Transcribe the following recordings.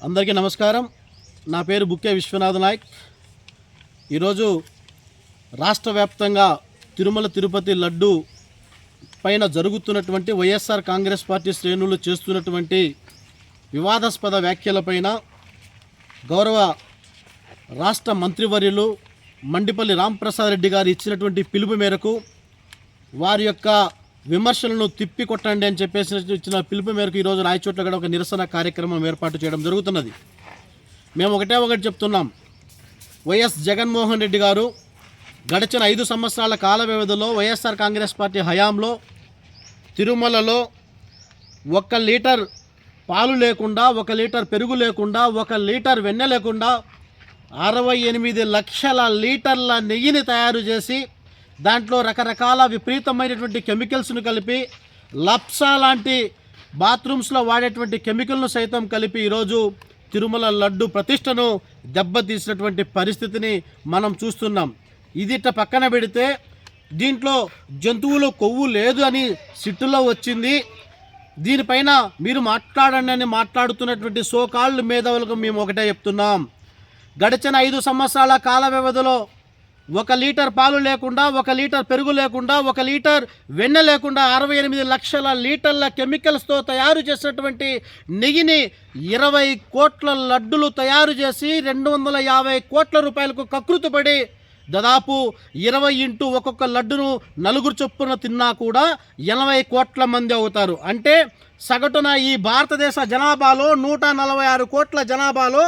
అందరికీ నమస్కారం. నా పేరు బుక్కే విశ్వనాథ్ నాయక్. ఈరోజు రాష్ట్ర వ్యాప్తంగా తిరుమల తిరుపతి లడ్డు పైన జరుగుతున్నటువంటి వైఎస్ఆర్ కాంగ్రెస్ పార్టీ శ్రేణులు చేస్తున్నటువంటి వివాదాస్పద వ్యాఖ్యలపైన గౌరవ రాష్ట్ర మంత్రివర్యులు మండిపల్లి రాంప్రసాద్ రెడ్డి గారు ఇచ్చినటువంటి పిలుపు మేరకు వారి యొక్క విమర్శలను తిప్పికొట్టండి అని చెప్పేసి ఇచ్చిన పిలుపు మేరకు ఈరోజు రాయచోట్ల కూడా ఒక నిరసన కార్యక్రమం ఏర్పాటు చేయడం జరుగుతున్నది. మేము ఒకటి చెప్తున్నాం. వైఎస్ జగన్మోహన్ రెడ్డి గారు గడిచిన 5 సంవత్సరాల కాల వ్యవధిలో వైఎస్ఆర్ కాంగ్రెస్ పార్టీ హయాంలో తిరుమలలో 1 లీటర్ పాలు లేకుండా, 1 లీటర్ పెరుగు లేకుండా, 1 లీటర్ వెన్న లేకుండా 68 లక్షల లీటర్ల నెయ్యిని తయారు చేసి దాంట్లో రకరకాల విపరీతమైనటువంటి కెమికల్స్ను కలిపి లప్సా లాంటి బాత్రూమ్స్లో వాడేటువంటి కెమికల్ను సైతం కలిపి ఈరోజు తిరుమల లడ్డు ప్రతిష్టను దెబ్బతీసినటువంటి పరిస్థితిని మనం చూస్తున్నాం. ఇదిట పక్కన పెడితే దీంట్లో జంతువులు కొవ్వు లేదు అని సిట్టులో వచ్చింది. దీనిపైన మీరు మాట్లాడండి అని మాట్లాడుతున్నటువంటి సోకాళ్ళు మేధావులకు మేము ఒకటే చెప్తున్నాం. గడిచిన 5 సంవత్సరాల కాల వ్యవధిలో 1 లీటర్ పాలు లేకుండా, 1 లీటర్ పెరుగు లేకుండా, 1 లీటర్ వెన్న లేకుండా 68 లక్షల లీటర్ల కెమికల్స్తో తయారు చేసినటువంటి నెయ్యిని 20 కోట్ల లడ్డులు తయారు చేసి 250 కోట్ల రూపాయలకు కకృతిపడి దాదాపు 20 ఇంటూ ఒక్కొక్క లడ్డును 4 చొప్పున తిన్నా కూడా 80 కోట్ల మంది అవుతారు. అంటే సగటున ఈ భారతదేశ జనాభాలో 146 కోట్ల జనాభాలో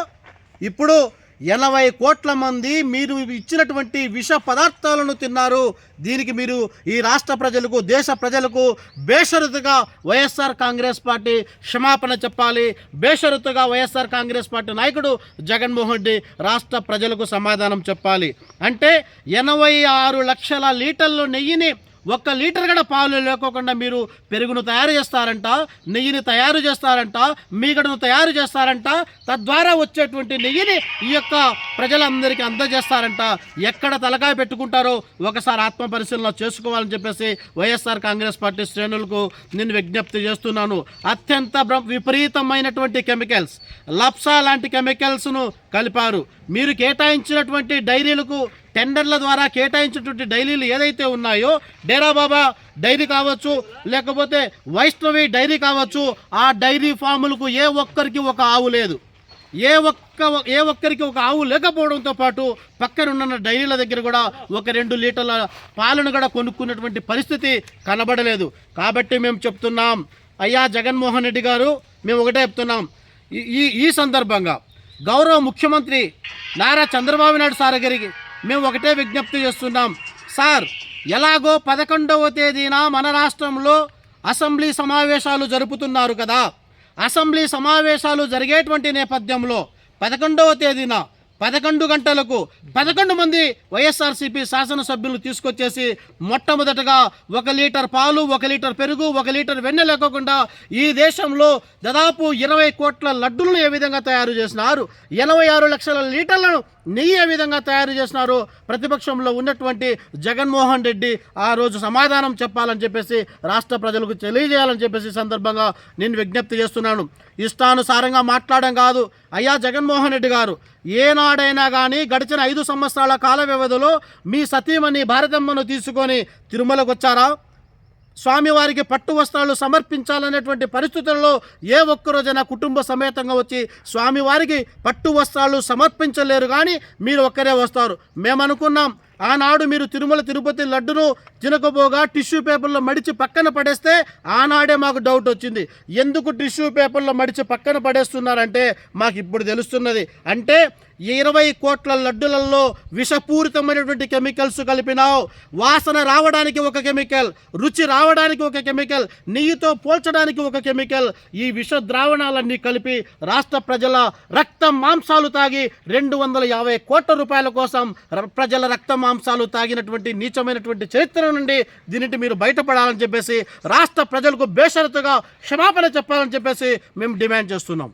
ఇప్పుడు 80 కోట్ల మంది మీరు ఇచ్చినటువంటి విష పదార్థాలను తిన్నారు. దీనికి మీరు ఈ రాష్ట్ర ప్రజలకు, దేశ ప్రజలకు బేషరతుగా వైఎస్ఆర్ కాంగ్రెస్ పార్టీ క్షమాపణ చెప్పాలి. బేషరతుగా వైఎస్ఆర్ కాంగ్రెస్ పార్టీ నాయకుడు జగన్మోహన్ రెడ్డి రాష్ట్ర ప్రజలకు సమాధానం చెప్పాలి. అంటే 86 లక్షల లీటర్ల నెయ్యిని 1 లీటర్ కూడా పాలు లేకోకుండా మీరు పెరుగును తయారు చేస్తారంట, నెయ్యిని తయారు చేస్తారంట, మీగడను తయారు చేస్తారంట. తద్వారా వచ్చేటువంటి నెయ్యిని ఈ యొక్క ప్రజలందరికీ అందజేస్తారంట. ఎక్కడ తలకాయ పెట్టుకుంటారో ఒకసారి ఆత్మ పరిశీలన చేసుకోవాలని చెప్పేసి వైఎస్ఆర్ కాంగ్రెస్ పార్టీ శ్రేణులకు నేను విజ్ఞప్తి చేస్తున్నాను. అత్యంత విపరీతమైనటువంటి కెమికల్స్, లప్సా లాంటి కెమికల్స్ను కలిపారు. మీరు కేటాయించినటువంటి డైరీలకు, టెండర్ల ద్వారా కేటాయించినటువంటి డైరీలు ఏదైతే ఉన్నాయో, డేరా బాబా డైరీ కావచ్చు, లేకపోతే వైష్ణవి డైరీ కావచ్చు, ఆ డైరీ ఫాములకు ఏ ఒక్కరికి ఒక ఆవు లేదు. ఏ ఒక్కరికి ఒక ఆవు లేకపోవడంతో పాటు పక్కనున్న డైరీల దగ్గర కూడా 1-2 లీటర్ల పాలను కూడా కొనుక్కున్నటువంటి పరిస్థితి కనబడలేదు. కాబట్టి మేము చెప్తున్నాం, అయ్యా జగన్మోహన్ రెడ్డి గారు, మేము ఒకటే చెప్తున్నాం. ఈ సందర్భంగా గౌరవ ముఖ్యమంత్రి నారా చంద్రబాబు నాయుడు సార్ గారికి మేము ఒకటే విజ్ఞప్తి చేస్తున్నాం. సార్, ఎలాగో 11వ తేదీన మన రాష్ట్రంలో అసెంబ్లీ సమావేశాలు జరుపుతున్నారు కదా. అసెంబ్లీ సమావేశాలు జరిగేటువంటి నేపథ్యంలో 11వ తేదీన 11 గంటలకు 11 మంది వైఎస్ఆర్సీపీ శాసనసభ్యులు తీసుకొచ్చేసి మొట్టమొదటగా 1 లీటర్ పాలు, 1 లీటర్ పెరుగు, 1 లీటర్ వెన్న లేకోకుండా ఈ దేశంలో దాదాపు 20 కోట్ల లడ్డులను ఏ విధంగా తయారు చేసినారు, 86 లక్షల లీటర్లను నెయ్యి ఏ విధంగా తయారు చేసినారు, ప్రతిపక్షంలో ఉన్నటువంటి జగన్మోహన్ రెడ్డి ఆ రోజు సమాధానం చెప్పాలని చెప్పేసి రాష్ట్ర ప్రజలకు తెలియజేయాలని చెప్పేసి సందర్భంగా నేను విజ్ఞప్తి చేస్తున్నాను. ఇష్టానుసారంగా మాట్లాడడం కాదు. అయ్యా జగన్మోహన్ రెడ్డి గారు, ఏనాడైనా కానీ గడిచిన 5 సంవత్సరాల కాల వ్యవధిలో మీ సతీమణి భారతమ్మను తీసుకొని తిరుమలకు వచ్చారా? స్వామివారికి పట్టు వస్త్రాలు సమర్పించాలనేటువంటి పరిస్థితుల్లో ఏ ఒక్కరోజైనా కుటుంబ సమేతంగా వచ్చి స్వామివారికి పట్టు వస్త్రాలు సమర్పించలేరు, కానీ మీరు ఒక్కరే వస్తారు. మేము అనుకున్నాం, ఆనాడు మీరు తిరుమల తిరుపతి లడ్డును తినకపోగా టిష్యూ పేపర్లో మడిచి పక్కన పడేస్తే ఆనాడే మాకు డౌట్ వచ్చింది. ఎందుకు టిష్యూ పేపర్లో మడిచి పక్కన పడేస్తున్నారంటే మాకు ఇప్పుడు తెలుస్తున్నది. అంటే 20 కోట్ల లడ్డులలో విషపూరితమైనటువంటి కెమికల్స్ కలిపినావు. వాసన రావడానికి ఒక కెమికల్, రుచి రావడానికి ఒక కెమికల్, నెయ్యితో పోల్చడానికి ఒక కెమికల్, ఈ విష ద్రావణాలన్నీ కలిపి రాష్ట్ర ప్రజల రక్త మాంసాలు తాగి 250 కోట్ల రూపాయల కోసం ప్రజల రక్త మాంసాలు తాగినటువంటి నీచమైనటువంటి చరిత్ర నుండి దీనిని మీరు బయటపడాలని చెప్పేసి రాష్ట్ర ప్రజలకు బేషరతుగా క్షమాపణ చెప్పాలని చెప్పేసి మేము డిమాండ్ చేస్తున్నాం.